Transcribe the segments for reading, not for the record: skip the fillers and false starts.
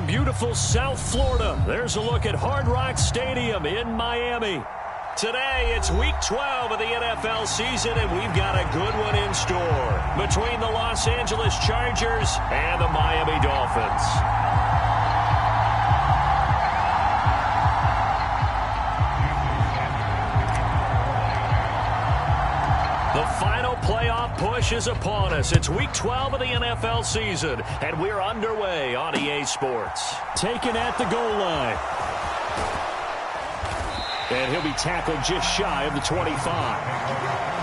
from beautiful South Florida, there's a look at Hard Rock Stadium in Miami. Today, it's Week 12 of the NFL season, and we've got a good one in store between the Los Angeles Chargers and the Miami Dolphins. The final playoff push is upon us. It's Week 12 of the NFL season, and we're underway on EA Sports. Taken at the goal line. And he'll be tackled just shy of the 25.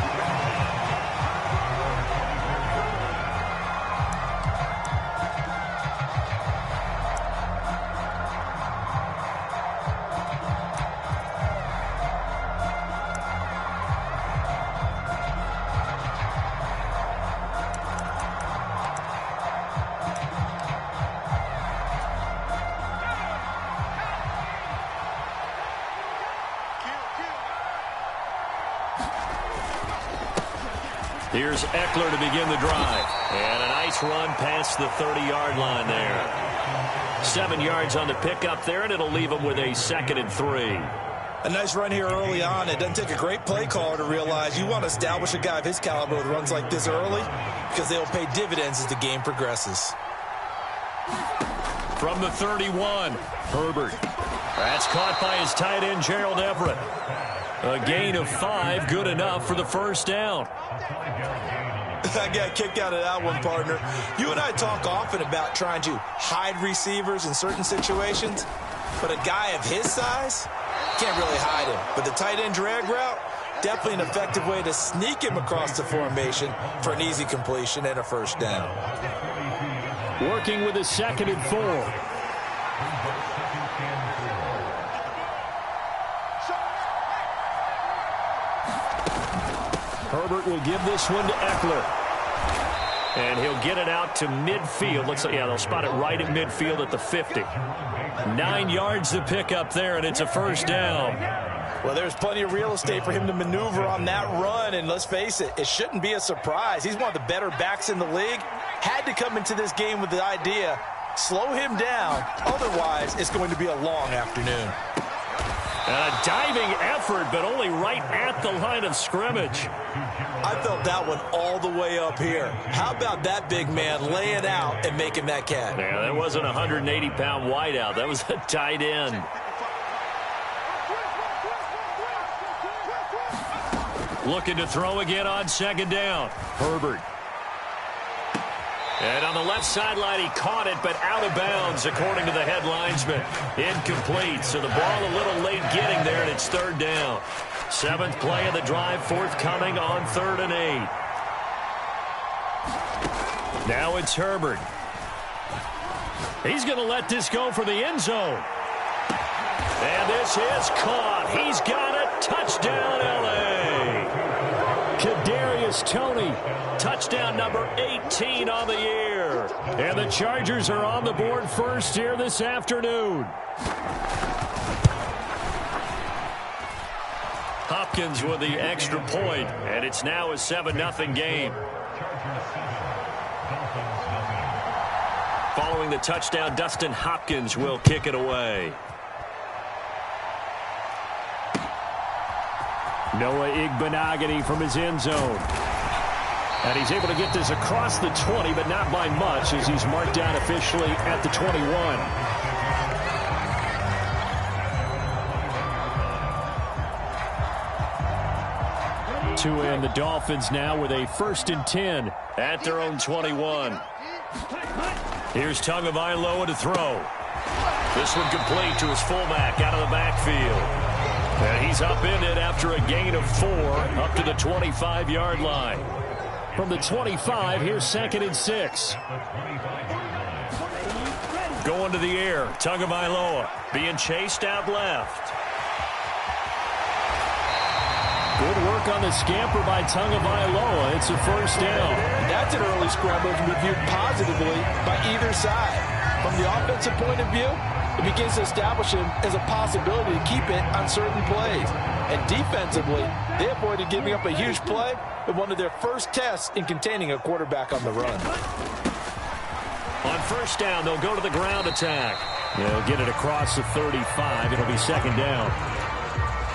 Here's Eckler to begin the drive. And a nice run past the 30-yard line there. 7 yards on the pickup there, and it'll leave them with a 2nd and 3. A nice run here early on. It doesn't take a great play caller to realize you want to establish a guy of his caliber with runs like this early because they'll pay dividends as the game progresses. From the 31, Herbert. That's caught by his tight end, Gerald Everett. A gain of 5, good enough for the first down. I got a kick out of that one, partner. You and I talk often about trying to hide receivers in certain situations, but a guy of his size can't really hide him. But the tight end drag route, definitely an effective way to sneak him across the formation for an easy completion and a first down. Working with a 2nd and 4. Herbert will give this one to Eckler. And he'll get it out to midfield. Looks like, yeah, they'll spot it right at midfield at the 50. 9 yards to pick up there, and it's a first down. Well, there's plenty of real estate for him to maneuver on that run, and let's face it, it shouldn't be a surprise. He's one of the better backs in the league. Had to come into this game with the idea, slow him down, otherwise it's going to be a long afternoon. And a diving effort, but only right at the line of scrimmage. I felt that one all the way up here. How about that big man laying out and making that catch? Yeah, that wasn't a 180-pound wideout. That was a tight end. Looking to throw again on 2nd down. Herbert. And on the left sideline, he caught it, but out of bounds, according to the head linesman. Incomplete, so the ball a little late getting there, and it's 3rd down. 7th play of the drive, forthcoming on 3rd and 8. Now it's Herbert. He's going to let this go for the end zone. And this is caught. He's got it. Touchdown, L.A. Kadarius Toney, touchdown number 18 on the year. And the Chargers are on the board first here this afternoon. Hopkins with the extra point, and it's now a 7-0 game. Following the touchdown, Dustin Hopkins will kick it away. Noah Igbenogany from his end zone. And he's able to get this across the 20, but not by much, as he's marked down officially at the 21. And the Dolphins now with a 1st and 10 at their own 21. Here's Tagovailoa to throw. This one complete to his fullback out of the backfield. And he's upended after a gain of 4 up to the 25-yard line. From the 25, here's 2nd and 6. Going to the air, Tagovailoa being chased out left. Good work on the scamper by Tagovailoa. It's a first down. That's an early scramble to be viewed positively by either side. From the offensive point of view, it begins to establish him as a possibility to keep it on certain plays. And defensively, they avoided giving up a huge play in one of their first tests in containing a quarterback on the run. On first down, they'll go to the ground attack. They'll get it across the 35. It'll be second down.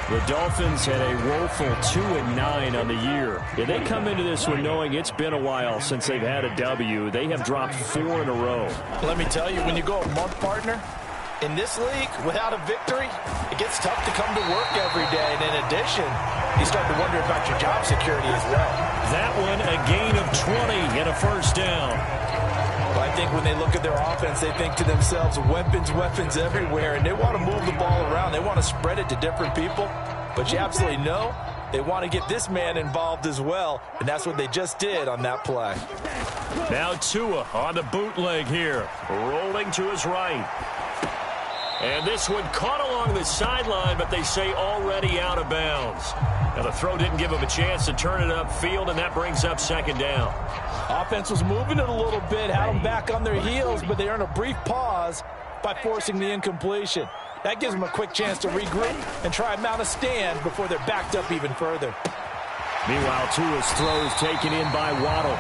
The Dolphins had a woeful 2-9 on the year. Yeah, they come into this one knowing it's been a while since they've had a W. They have dropped 4 in a row. Let me tell you, when you go a month, partner, in this league, without a victory, it gets tough to come to work every day. And in addition, you start to wonder about your job security as well. That one, a gain of 20 and a first down. Well, I think when they look at their offense, they think to themselves, weapons, weapons everywhere, and they want to move the ball around. They want to spread it to different people, but you absolutely know they want to get this man involved as well, and that's what they just did on that play. Now Tua on the bootleg here, rolling to his right. And this one caught along the sideline, but they say already out of bounds. Now the throw didn't give him a chance to turn it upfield, and that brings up second down. Offense was moving it a little bit, had them back on their heels, but they earned a brief pause by forcing the incompletion. That gives them a quick chance to regroup and try and mount a stand before they're backed up even further. Meanwhile, Tua's throw is taken in by Waddle.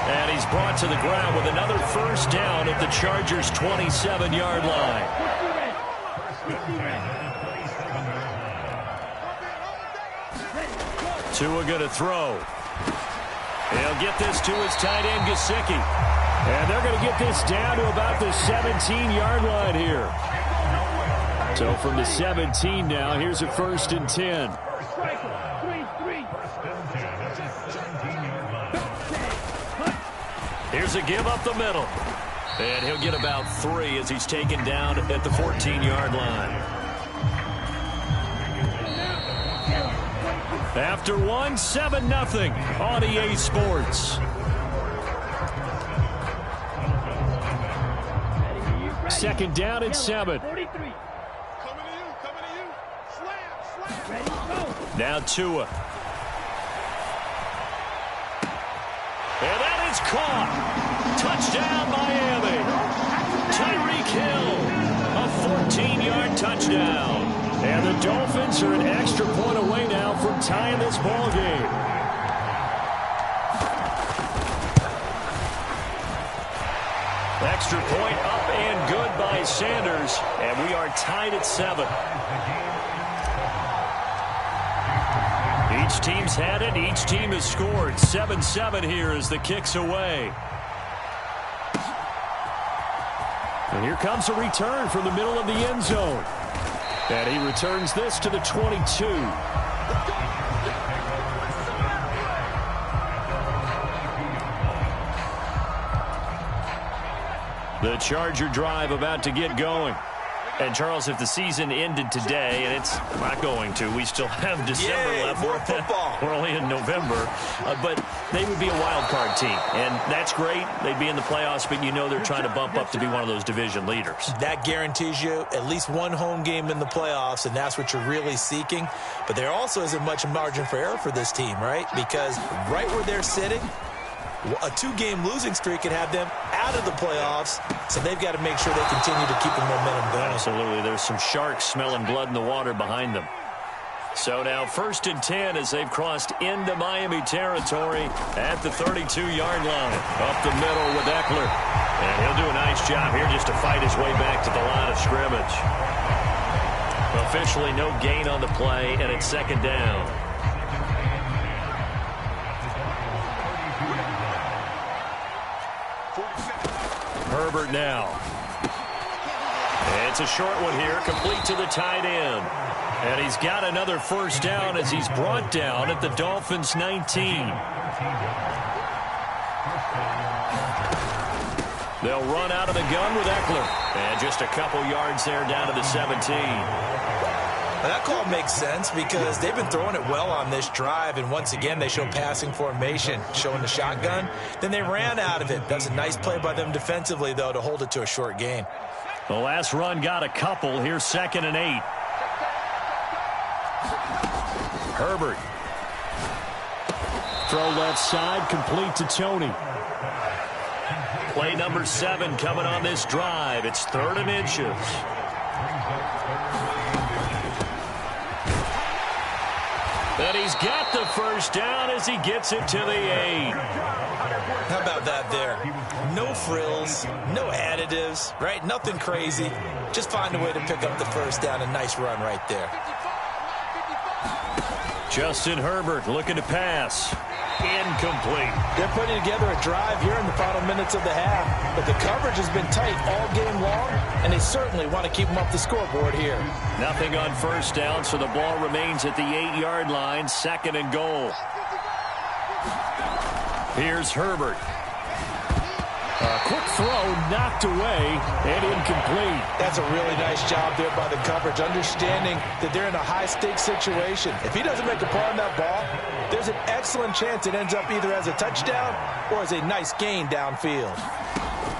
And he's brought to the ground with another first down at the Chargers' 27-yard line. Tua going to throw. He'll get this to his tight end, Gesicki. And they're going to get this down to about the 17-yard line here. So from the 17 now, here's a 1st and 10. Here's a give up the middle. And he'll get about 3 as he's taken down at the 14-yard line. After one, 7-0 on EA Sports. Second down and 7. Now Tua. And that is caught. Touchdown, Miami. Tyreek Hill, a 14-yard touchdown. And the Dolphins are an extra point away now from tying this ball game. Extra point up and good by Sanders. And we are tied at 7. Each team's had it. Each team has scored. 7-7 here as the kick's away. And here comes a return from the middle of the end zone. And he returns this to the 22. The Charger drive about to get going. And, Charles, if the season ended today, and it's not going to, we still have December left. More football. We're only in November. But they would be a wild card team. And that's great. They'd be in the playoffs, but you know they're trying to bump up to be one of those division leaders. That guarantees you at least one home game in the playoffs, and that's what you're really seeking. But there also isn't much margin for error for this team, right? Because right where they're sitting, a 2-game losing streak could have them out of the playoffs, so they've got to make sure they continue to keep the momentum going. Absolutely. There's some sharks smelling blood in the water behind them. So now 1st and 10 as they've crossed into Miami territory at the 32-yard line. Up the middle with Eckler. And he'll do a nice job here just to fight his way back to the line of scrimmage. Officially no gain on the play, and it's second down. Herbert now. It's a short one here, complete to the tight end. And he's got another first down as he's brought down at the Dolphins' 19. They'll run out of the gun with Eckler. And just a couple yards there down to the 17. Well, that call makes sense because they've been throwing it well on this drive, and once again they show passing formation, showing the shotgun. Then they ran out of it. That's a nice play by them defensively, though, to hold it to a short gain. The last run got a couple. Here's 2nd and 8. Herbert. Throw left side, complete to Tony. Play number 7 coming on this drive. It's 3rd and inches. And he's got the first down as he gets it to the 8. How about that there? No frills, no additives, right? Nothing crazy. Just find a way to pick up the first down. A nice run right there. Justin Herbert looking to pass. Incomplete. They're putting together a drive here in the final minutes of the half, but the coverage has been tight all game long, and they certainly want to keep them off the scoreboard here. Nothing on first down, so the ball remains at the 8-yard line, 2nd and goal. Here's Herbert. A quick throw knocked away and incomplete. That's a really nice job there by the coverage, understanding that they're in a high-stakes situation. If he doesn't make a play on that ball, there's an excellent chance it ends up either as a touchdown or as a nice gain downfield.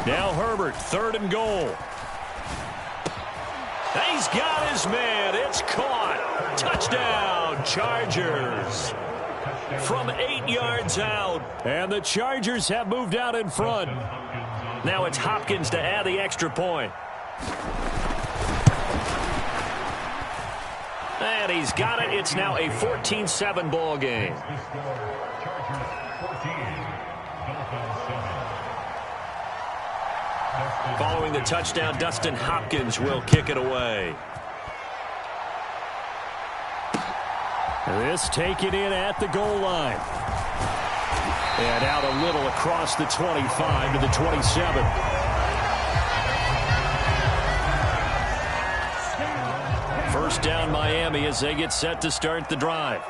Now Herbert, 3rd and goal. He's got his man. It's caught. Touchdown, Chargers. From 8 yards out. And the Chargers have moved out in front. Now it's Hopkins to add the extra point. And he's got it. It's now a 14-7 ball game. Following the touchdown, Dustin Hopkins will kick it away. This taken in at the goal line. And out a little across the 25 to the 27. First down Miami as they get set to start the drive.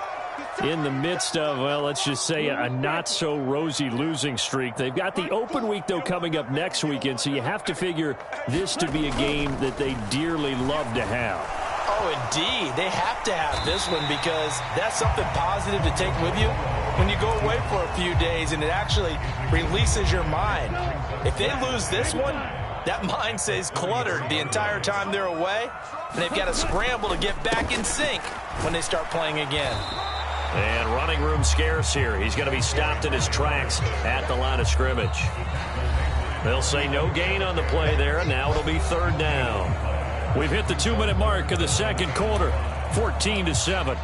In the midst of, well, let's just say a not-so-rosy losing streak. They've got the open week, though, coming up next weekend, so you have to figure this to be a game that they dearly love to have. Oh, indeed. They have to have this one because that's something positive to take with you when you go away for a few days, and it actually releases your mind. If they lose this one, that mind stays cluttered the entire time they're away, and they've got to scramble to get back in sync when they start playing again. And running room scarce here. He's going to be stopped in his tracks at the line of scrimmage. They'll say no gain on the play there, and now it'll be 3rd down. We've hit the 2-minute mark of the second quarter, 14-7.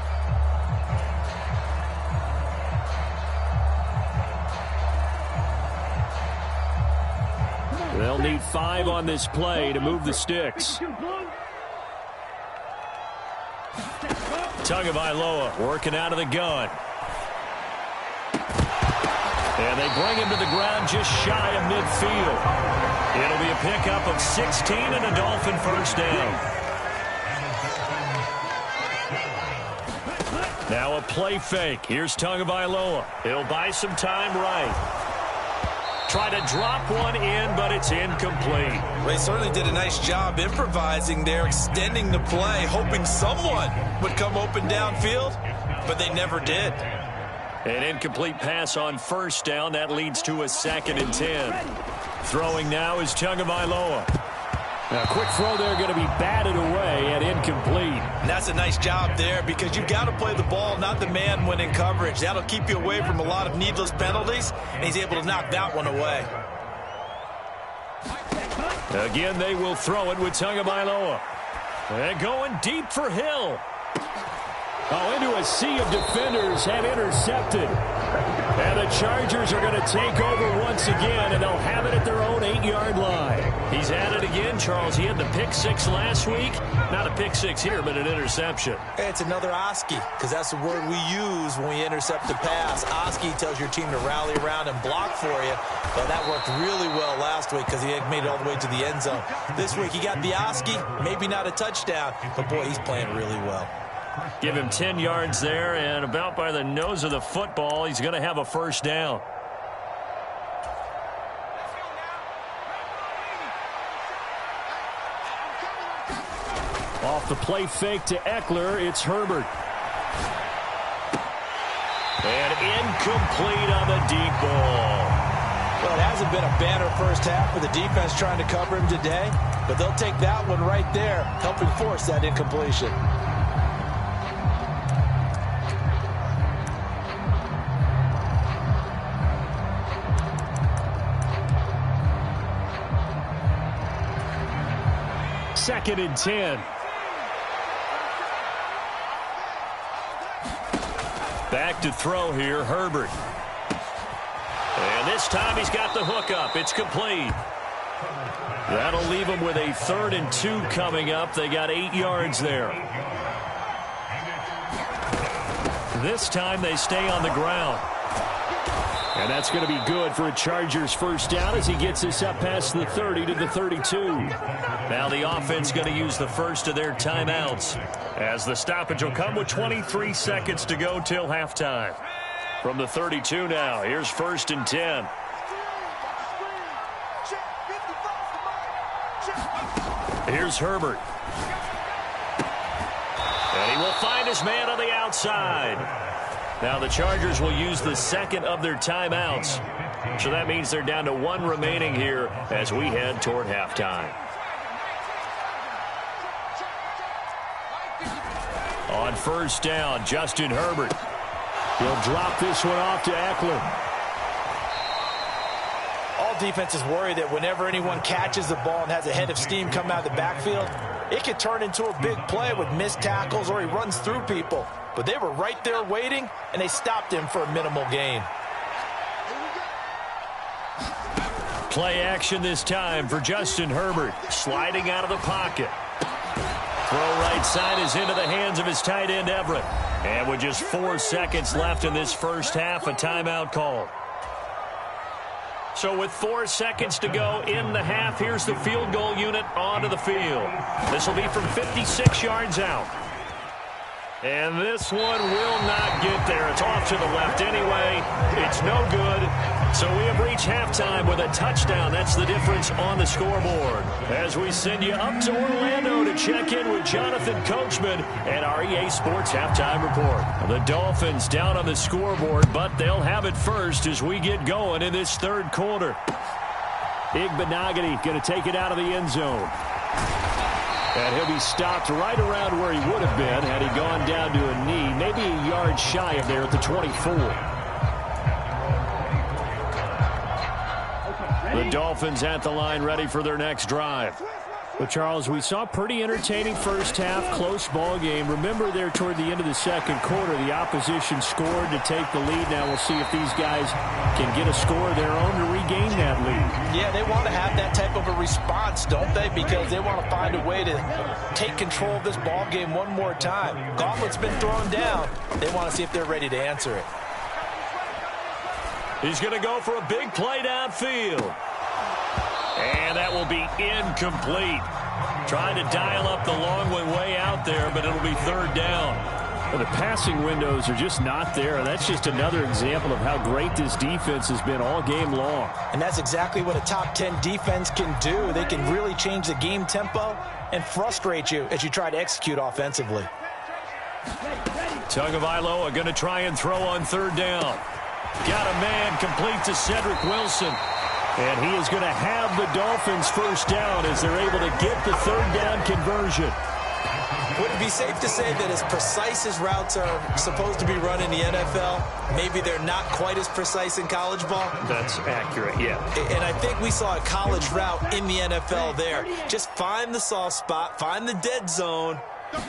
They'll need 5 on this play to move the sticks. Tagovailoa working out of the gun. And they bring him to the ground just shy of midfield. It'll be a pickup of 16 and a Dolphin first down. Now a play fake. Here's Tagovailoa. He'll buy some time right. Try to drop one in, but it's incomplete. They certainly did a nice job improvising there, extending the play, hoping someone would come open downfield, but they never did. An incomplete pass on first down. That leads to a 2nd and 10. Throwing now is Tagovailoa. Now, quick throw there going to be batted away and incomplete. And that's a nice job there because you've got to play the ball, not the man when in coverage. That'll keep you away from a lot of needless penalties, and he's able to knock that one away. Again, they will throw it with Tagovailoa. And going deep for Hill. Oh, into a sea of defenders and intercepted. And the Chargers are going to take over once again, and they'll have it at their own 8-yard line. He's at it again, Charles. He had the pick 6 last week. Not a pick 6 here, but an interception. It's another Oski, because that's the word we use when we intercept the pass. Oski tells your team to rally around and block for you. But that worked really well last week because he had made it all the way to the end zone. This week he got the Oski, maybe not a touchdown, but boy, he's playing really well. Give him 10 yards there, and about by the nose of the football, he's going to have a first down. Off the play fake to Eckler, it's Herbert. And incomplete on the deep ball. Well, it hasn't been a banner first half for the defense trying to cover him today, but they'll take that one right there, helping force that incompletion. Second and 10. to throw here, Herbert. And this time he's got the hook up. It's complete. That'll leave them with a 3rd and 2 coming up. They got 8 yards there. This time they stay on the ground. And that's going to be good for a Chargers first down as he gets this up past the 30 to the 32. Now the offense going to use the first of their timeouts as the stoppage will come with 23 seconds to go till halftime. From the 32 now, here's 1st and 10. Here's Herbert. And he will find his man on the outside. Now the Chargers will use the 2nd of their timeouts. So that means they're down to 1 remaining here as we head toward halftime. On 1st down, Justin Herbert. He'll drop this one off to Eckler. All defenses worry that whenever anyone catches the ball and has a head of steam come out of the backfield, it could turn into a big play with missed tackles or he runs through people. But they were right there waiting, and they stopped him for a minimal gain. Play action this time for Justin Herbert. Sliding out of the pocket. Throw right side is into the hands of his tight end, Everett. And with just 4 seconds left in this first half, a timeout call. So with 4 seconds to go in the half, here's the field goal unit onto the field. This will be from 56 yards out. And this one will not get there. It's off to the left anyway. It's no good. So we have reached halftime with a touchdown. That's the difference on the scoreboard. As we send you up to Orlando to check in with Jonathan Coachman and our EA Sports Halftime Report. The Dolphins down on the scoreboard, but they'll have it first as we get going in this 3rd quarter. Igbenogany going to take it out of the end zone. And he'll be stopped right around where he would have been had he gone down to a knee, maybe a yard shy of there at the 24. The Dolphins at the line ready for their next drive. Well, Charles, we saw a pretty entertaining first half, close ball game. Remember there toward the end of the 2nd quarter, the opposition scored to take the lead. Now we'll see if these guys can get a score of their own to regain that lead. Yeah, they want to have that type of a response, don't they? Because they want to find a way to take control of this ball game one more time. Gauntlet's been thrown down. They want to see if they're ready to answer it. He's going to go for a big play downfield. And that will be incomplete. Trying to dial up the long one way out there, but it'll be 3rd down. Well, the passing windows are just not there. That's just another example of how great this defense has been all game long. And that's exactly what a top 10 defense can do. They can really change the game tempo and frustrate you as you try to execute offensively. Tagovailoa going to try and throw on 3rd down. Got a man complete to Cedric Wilson. And he is going to have the Dolphins first down as they're able to get the 3rd down conversion. Would it be safe to say that as precise as routes are supposed to be run in the NFL, maybe they're not quite as precise in college ball? That's accurate, yeah. And I think we saw a college route in the NFL there. Just find the soft spot, find the dead zone,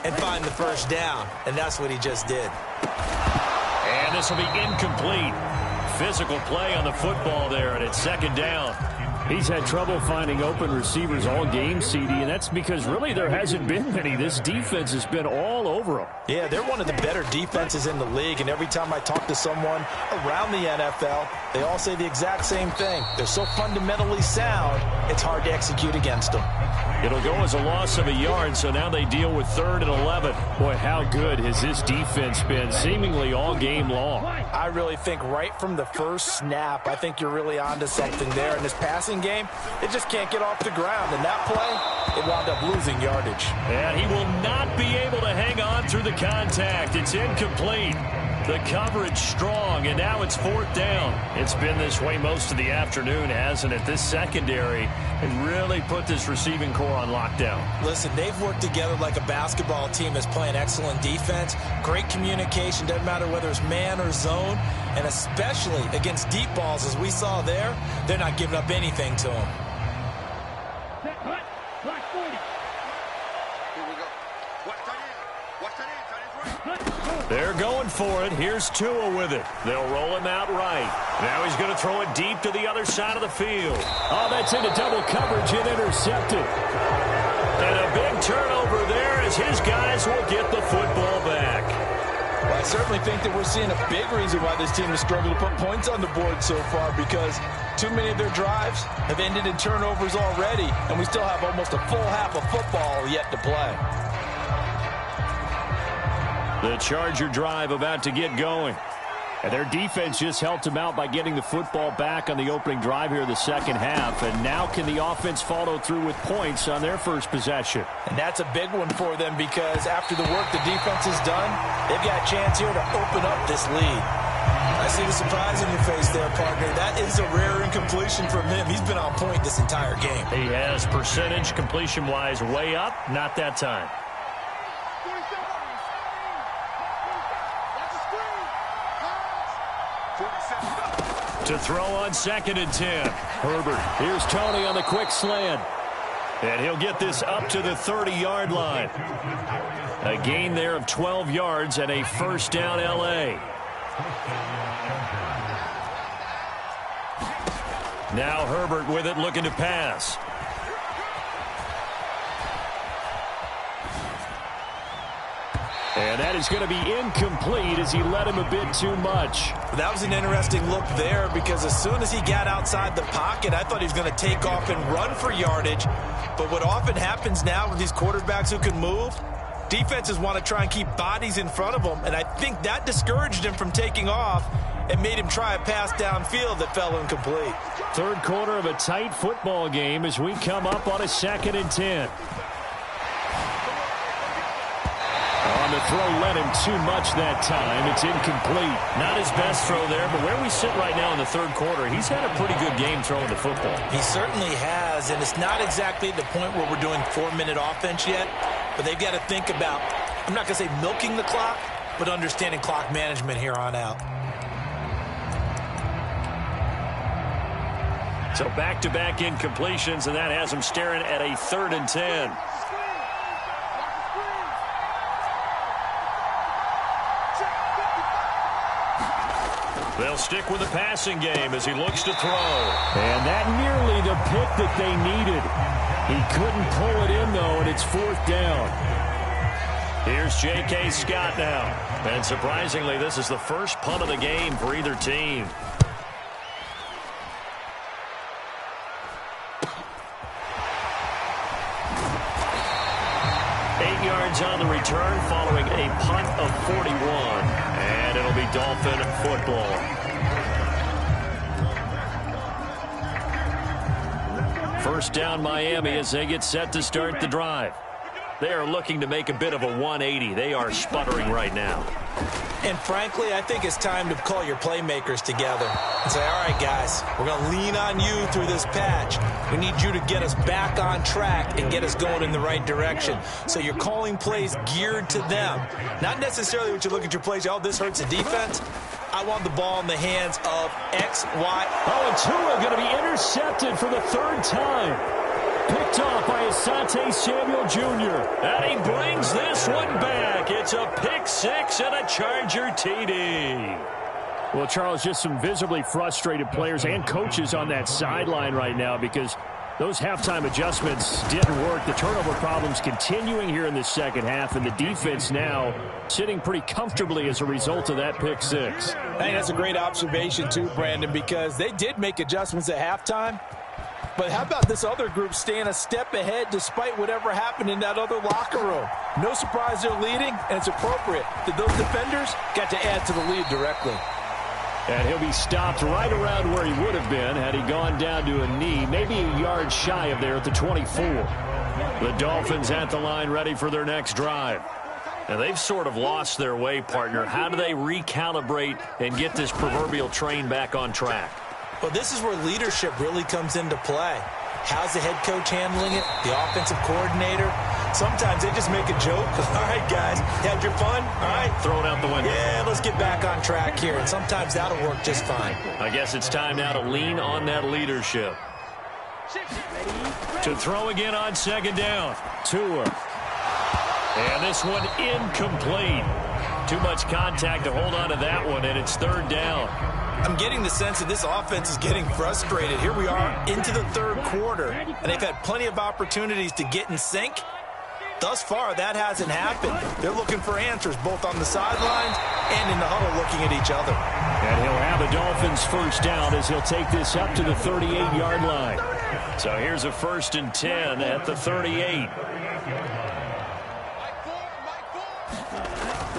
and find the first down. And that's what he just did. And this will be incomplete. Physical play on the football there, and it's 2nd down. He's had trouble finding open receivers all game, CD, and that's because really there hasn't been many. This defense has been all over them. Yeah, they're one of the better defenses in the league, and every time I talk to someone around the NFL, they all say the exact same thing. They're so fundamentally sound, it's hard to execute against them. It'll go as a loss of a yard, so now they deal with 3rd and 11. Boy, how good has this defense been seemingly all game long? I really think right from the first snap, I think you're really onto something there. In this passing game, it just can't get off the ground. And that play, it wound up losing yardage. And he will not be able to hang on through the contact. It's incomplete. The coverage strong, and now it's 4th down. It's been this way most of the afternoon, hasn't it? This secondary has really put this receiving core on lockdown. Listen, they've worked together like a basketball team that's playing excellent defense. Great communication, doesn't matter whether it's man or zone. And especially against deep balls, as we saw there, they're not giving up anything to them. They're going for it. Here's Tua with it. They'll roll him out right. Now he's going to throw it deep to the other side of the field. Oh, that's into double coverage and intercepted. And a big turnover there as his guys will get the football back. Well, I certainly think that we're seeing a big reason why this team has struggled to put points on the board so far, because too many of their drives have ended in turnovers already, and we still have almost a full half of football yet to play. The Charger drive about to get going. And their defense just helped them out by getting the football back on the opening drive here in the second half. And now can the offense follow through with points on their first possession? And that's a big one for them, because after the work the defense has done, they've got a chance here to open up this lead. I see the surprise on your face there, partner. That is a rare incompletion from him. He's been on point this entire game. He has percentage completion-wise way up, not that time. To throw on 2nd and 10. Herbert. Here's Tony on the quick slant. And he'll get this up to the 30-yard line. A gain there of 12 yards and a first down L.A. Now Herbert with it, looking to pass. And that is going to be incomplete as he led him a bit too much. That was an interesting look there, because as soon as he got outside the pocket, I thought he was going to take off and run for yardage. But what often happens now with these quarterbacks who can move, defenses want to try and keep bodies in front of them, and I think that discouraged him from taking off and made him try a pass downfield that fell incomplete. Third quarter of a tight football game as we come up on a 2nd and 10. On the throw, led him too much that time. It's incomplete. Not his best throw there, but where we sit right now in the third quarter, he's had a pretty good game throwing the football. He certainly has, and it's not exactly the point where we're doing 4-minute offense yet, but they've got to think about, I'm not going to say milking the clock, but understanding clock management here on out. So back-to-back incompletions, and that has him staring at a 3rd and 10. They'll stick with the passing game as he looks to throw. And that nearly the pick that they needed. He couldn't pull it in, though, and it's 4th down. Here's J.K. Scott now. And surprisingly, this is the first punt of the game for either team. On the return following a punt of 41. And it'll be Dolphin football. First down Miami as they get set to start the drive. They are looking to make a bit of a 180. They are sputtering right now. And frankly, I think it's time to call your playmakers together and say, all right, guys, we're going to lean on you through this patch. We need you to get us back on track and get us going in the right direction. So you're calling plays geared to them. Not necessarily what you look at your plays, oh, this hurts the defense. I want the ball in the hands of X, Y. Oh, and Tua going to be intercepted for the 3rd time. Picked off by Asante Samuel Jr. And he brings this one back. It's a pick 6 and a Charger TD. Well, Charles, just some visibly frustrated players and coaches on that sideline right now because those halftime adjustments didn't work. The turnover problems continuing here in the second half, and the defense now sitting pretty comfortably as a result of that pick 6. I think that's a great observation too, Brandon, because they did make adjustments at halftime. But how about this other group staying a step ahead despite whatever happened in that other locker room? No surprise they're leading, and it's appropriate that those defenders got to add to the lead directly. And he'll be stopped right around where he would have been had he gone down to a knee, maybe a yard shy of there at the 24. The Dolphins at the line ready for their next drive. And they've sort of lost their way, partner. How do they recalibrate and get this proverbial train back on track? Well, this is where leadership really comes into play. How's the head coach handling it? The offensive coordinator? Sometimes they just make a joke. All right, guys, had your fun? All right. Throw it out the window. Yeah, let's get back on track here. And sometimes that'll work just fine. I guess it's time now to lean on that leadership. To throw again on 2nd down. Tua. And this one incomplete. Too much contact to hold on to that one, and it's third down. I'm getting the sense that this offense is getting frustrated. Here we are into the third quarter, and they've had plenty of opportunities to get in sync. Thus far, that hasn't happened. They're looking for answers both on the sidelines and in the huddle looking at each other. And he'll have the Dolphins first down as he'll take this up to the 38-yard line. So here's a 1st and 10 at the 38.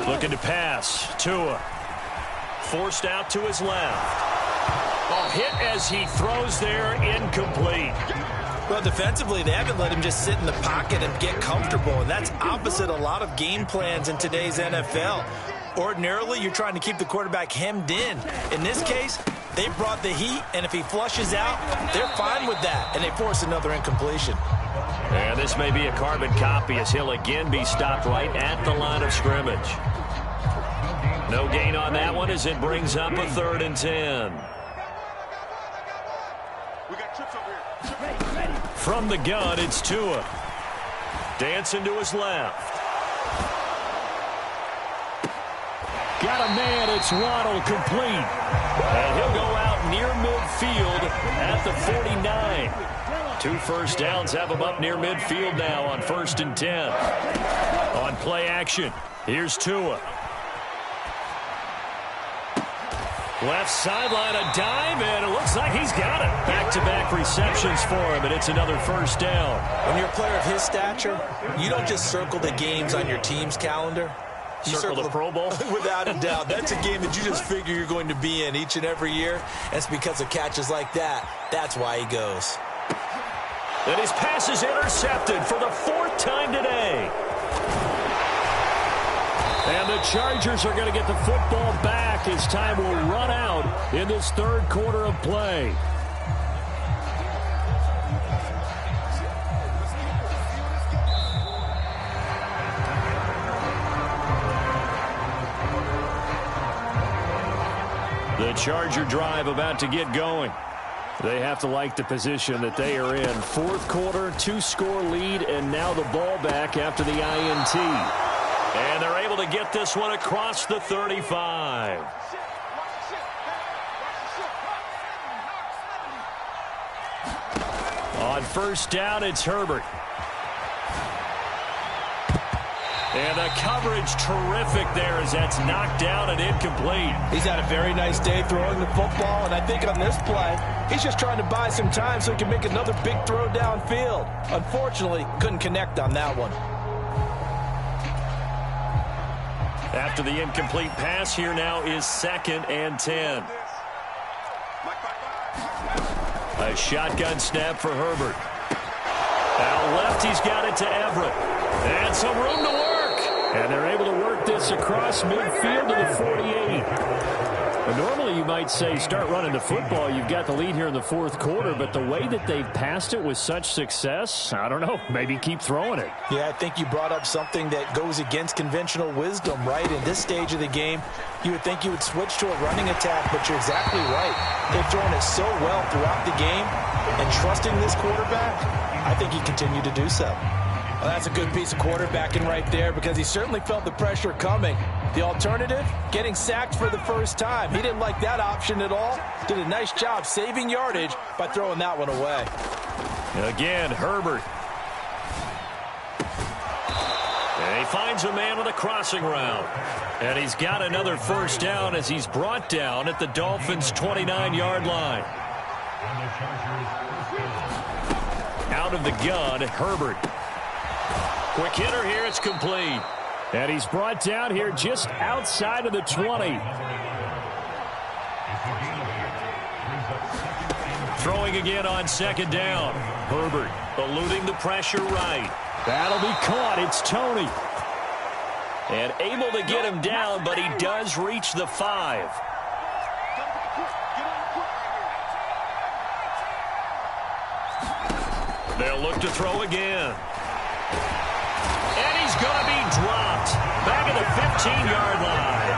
Looking to pass. Tua. Forced out to his left. Oh, hit as he throws there, incomplete. Well, defensively, they haven't let him just sit in the pocket and get comfortable, and that's opposite a lot of game plans in today's NFL. Ordinarily, you're trying to keep the quarterback hemmed in. In this case, they brought the heat, and if he flushes out, they're fine with that, and they force another incompletion. And this may be a carbon copy as he'll again be stopped right at the line of scrimmage. No gain on that one as it brings up a 3rd and 10. From the gun, it's Tua. Dancing to his left. Got a man, it's Waddle, complete. And he'll go out near midfield at the 49. 2 first downs have him up near midfield now on 1st and 10. On play action, here's Tua. Left sideline, a dive, and it looks like he's got it. Back-to-back receptions for him, and it's another first down. When you're a player of his stature, you don't just circle the games on your team's calendar. You circle the Pro Bowl? Without a doubt. That's a game that you just figure you're going to be in each and every year. It's because of catches like that. That's why he goes. And his pass is intercepted for the 4th time today. And the Chargers are going to get the football back as time will run out in this 3rd quarter of play. The Charger drive about to get going. They have to like the position that they are in. 4th quarter, 2-score lead, and now the ball back after the INT. And they're able to get this one across the 35. On 1st down, it's Herbert. And the coverage terrific there as that's knocked down and incomplete. He's had a very nice day throwing the football, and I think on this play, he's just trying to buy some time so he can make another big throw downfield. Unfortunately, couldn't connect on that one. After the incomplete pass, here now is 2nd and 10. A shotgun snap for Herbert. Now left, he's got it to Everett. And some room to work. And they're able to work this across midfield to the 48. But normally you might say start running the football. You've got the lead here in the 4th quarter. But the way that they've passed it with such success, I don't know, maybe keep throwing it. Yeah, I think you brought up something that goes against conventional wisdom, right? In this stage of the game, you would think you would switch to a running attack, but you're exactly right. They've thrown it so well throughout the game, and trusting this quarterback, I think he continued to do so. Well, that's a good piece of quarterbacking right there because he certainly felt the pressure coming. The alternative, getting sacked for the first time. He didn't like that option at all. Did a nice job saving yardage by throwing that one away. Again, Herbert. And he finds a man with a crossing route. And he's got another first down as he's brought down at the Dolphins' 29-yard line. Out of the gun, Herbert. Quick hitter here, it's complete. And he's brought down here just outside of the 20. Throwing again on 2nd down. Herbert eluding the pressure right. That'll be caught. It's Tony. And able to get him down, but he does reach the 5. They'll look to throw again. And he's going to be dropped back at the 15-yard line.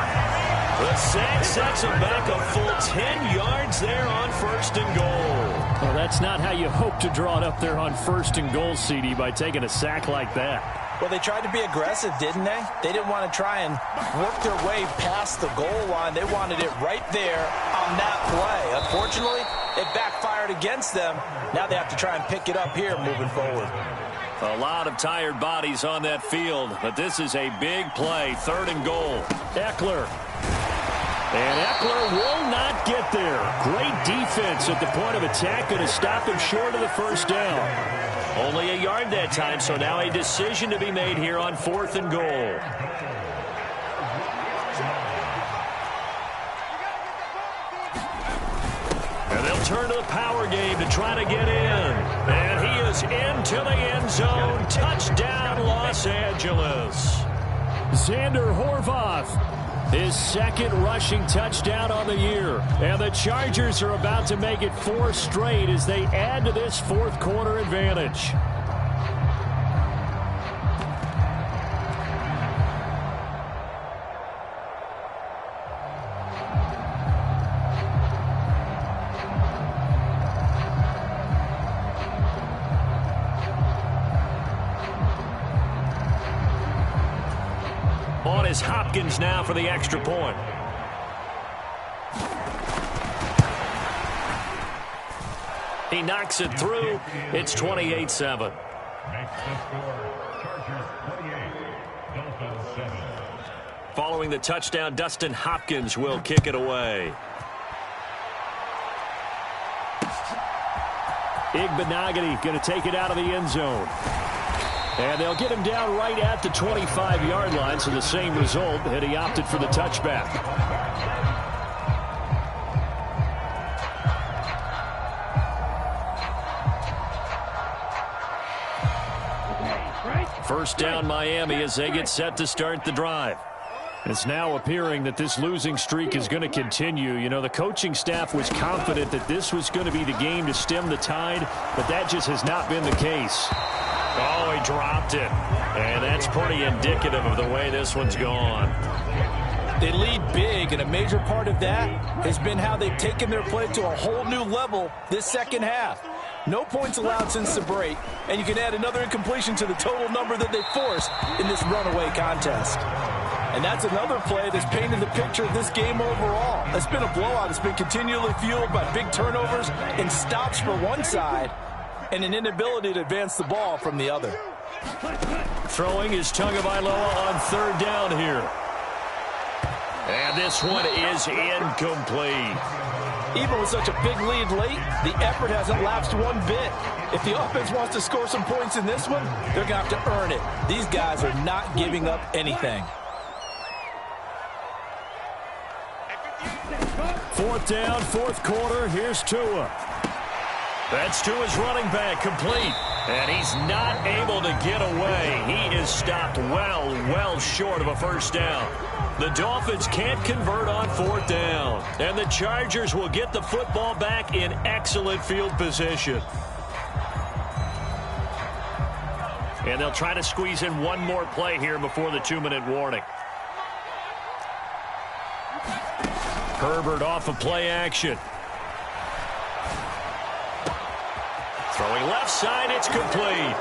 The sack sets him back a full 10 yards there on 1st and goal. Well, that's not how you hope to draw it up there on 1st and goal, CD, by taking a sack like that. Well, they tried to be aggressive, didn't they? They didn't want to try and work their way past the goal line. They wanted it right there on that play. Unfortunately, it backfired against them. Now they have to try and pick it up here moving forward. A lot of tired bodies on that field, but this is a big play. 3rd and goal. Eckler. And Eckler will not get there. Great defense at the point of attack, going to stop him short of the first down. Only a yard that time, so now a decision to be made here on 4th and goal. And they'll turn to the power game to try to get in. And he is into the end zone. Touchdown, Los Angeles. Xander Horvath. His 2nd rushing touchdown on the year. And the Chargers are about to make it 4 straight as they add to this 4th quarter advantage. On is Hopkins now for the extra point. He knocks it through. It's 28-7. Following the touchdown, Dustin Hopkins will kick it away. Igbenogany going to take it out of the end zone. And they'll get him down right at the 25-yard line, so the same result, and he opted for the touchback. First down, Miami, as they get set to start the drive. It's now appearing that this losing streak is going to continue. You know, the coaching staff was confident that this was going to be the game to stem the tide, but that just has not been the case. Oh, he dropped it. And that's pretty indicative of the way this one's gone. They lead big, and a major part of that has been how they've taken their play to a whole new level this second half. No points allowed since the break, and you can add another incompletion to the total number that they forced in this runaway contest. And that's another play that's painted the picture of this game overall. It's been a blowout. It's been continually fueled by big turnovers and stops for one side, and an inability to advance the ball from the other. Throwing is Tagovailoa on 3rd down here. And this one is incomplete. Even with such a big lead late, the effort hasn't lapsed one bit. If the offense wants to score some points in this one, they're going to have to earn it. These guys are not giving up anything. 4th down, 4th quarter. Here's Tua. That's Tua's running back, complete. And he's not able to get away. He is stopped well short of a first down. The Dolphins can't convert on 4th down. And the Chargers will get the football back in excellent field position. And they'll try to squeeze in one more play here before the 2-minute warning. Herbert off of play action. Throwing left side, it's complete.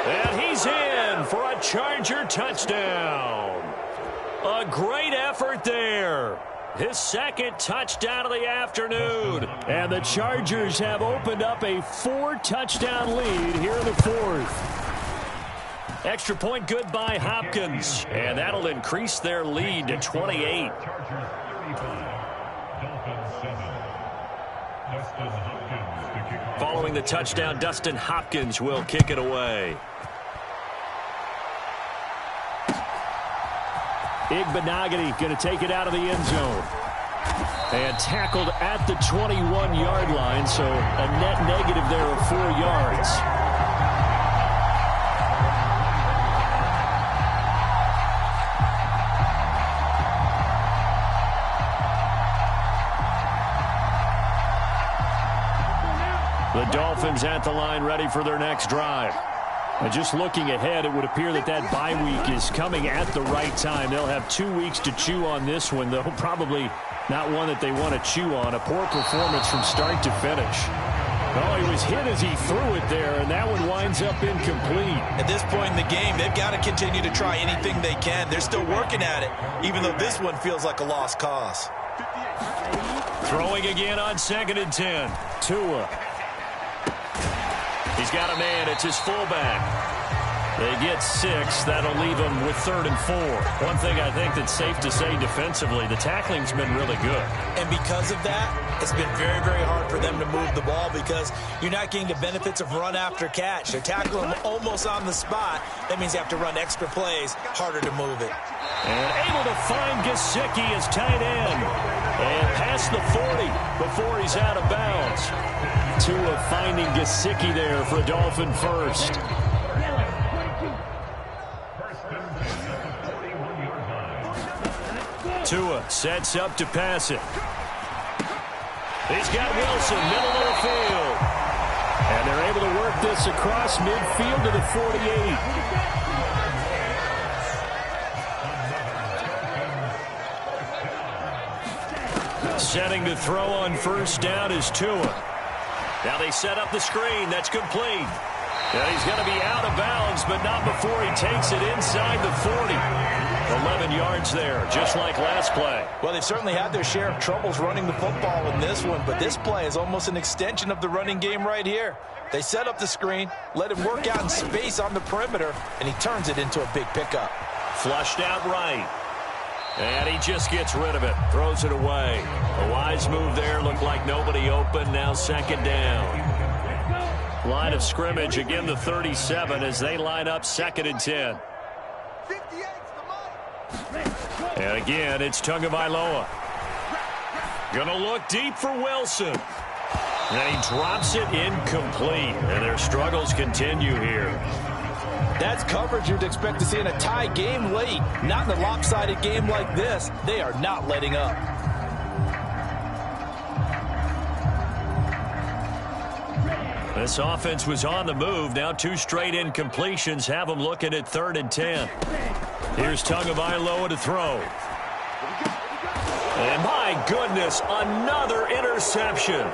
And he's in for a Charger touchdown. A great effort there. His 2nd touchdown of the afternoon. And the Chargers have opened up a 4-touchdown lead here in the 4th. Extra point good by Hopkins. And that'll increase their lead to 28. Following the touchdown, Dustin Hopkins will kick it away. Igbenogany going to take it out of the end zone. And tackled at the 21-yard line, so a net negative there of 4 yards. The Dolphins at the line ready for their next drive. And just looking ahead, it would appear that that bye week is coming at the right time. They'll have 2 weeks to chew on this one, though probably not one that they want to chew on. A poor performance from start to finish. Oh, he was hit as he threw it there, and that one winds up incomplete. At this point in the game, they've got to continue to try anything they can. They're still working at it, even though this one feels like a lost cause. Throwing again on 2nd and 10. Tua. He's got a man. It's his fullback. They get 6. That'll leave them with 3rd and 4. One thing I think that's safe to say defensively, the tackling's been really good. And because of that, it's been very, very hard for them to move the ball because you're not getting the benefits of run after catch. They're tackling them almost on the spot. That means you have to run extra plays, harder to move it. And able to find Gesicki as tight end. And past the 40 before he's out of bounds. Tua finding Gesicki there for a Dolphin first. Tua sets up to pass it. He's got Wilson, middle of the field. And they're able to work this across midfield to the 48. Setting to throw on 1st down is Tua. Now they set up the screen. That's complete. And he's going to be out of bounds, but not before he takes it inside the 40. 11 yards there, just like last play. Well, they've certainly had their share of troubles running the football in this one, but this play is almost an extension of the running game right here. They set up the screen, let him work out in space on the perimeter, and he turns it into a big pickup. Flushed out right. And he just gets rid of it, throws it away. A wise move there, looked like nobody open, now 2nd down. Line of scrimmage, again the 37 as they line up 2nd and 10. And again, it's Tagovailoa. Gonna look deep for Wilson. And he drops it incomplete. And their struggles continue here. That's coverage you'd expect to see in a tie game late. Not in a lopsided game like this. They are not letting up. This offense was on the move. Now 2 straight incompletions have them looking at 3rd and 10. Here's Tagovailoa to throw. And my goodness, another interception.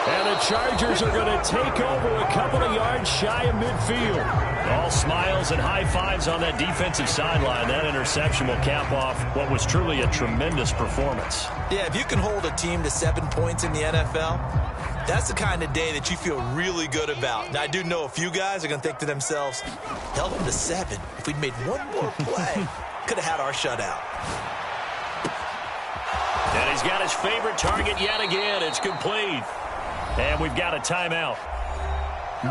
And the Chargers are going to take over a couple of yards shy of midfield. All smiles and high fives on that defensive sideline. That interception will cap off what was truly a tremendous performance. Yeah, if you can hold a team to 7 points in the NFL, that's the kind of day that you feel really good about. Now, I do know a few guys are going to think to themselves, held them to 7. If we'd made one more play, could have had our shutout. And he's got his favorite target yet again. It's complete. And we've got a timeout.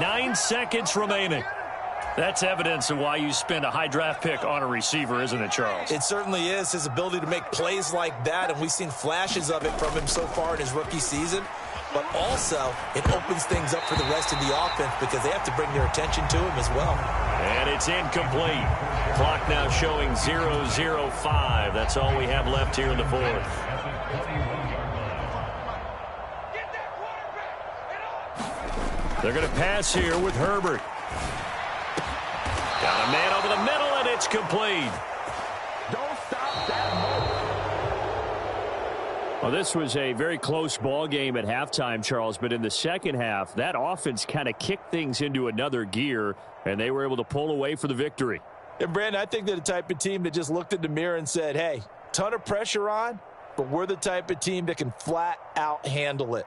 9 seconds remaining. That's evidence of why you spend a high draft pick on a receiver, isn't it, Charles? It certainly is. His ability to make plays like that, and we've seen flashes of it from him so far in his rookie season. But also, it opens things up for the rest of the offense because they have to bring their attention to him as well. And it's incomplete. Clock now showing 0:05. That's all we have left here in the 4th. They're going to pass here with Herbert. Got a man over the middle, and it's complete. Don't stop that. Well, this was a very close ball game at halftime, Charles, but in the second half, that offense kind of kicked things into another gear, and they were able to pull away for the victory. And, Brandon, I think they're the type of team that just looked in the mirror and said, hey, ton of pressure on, but we're the type of team that can flat out handle it.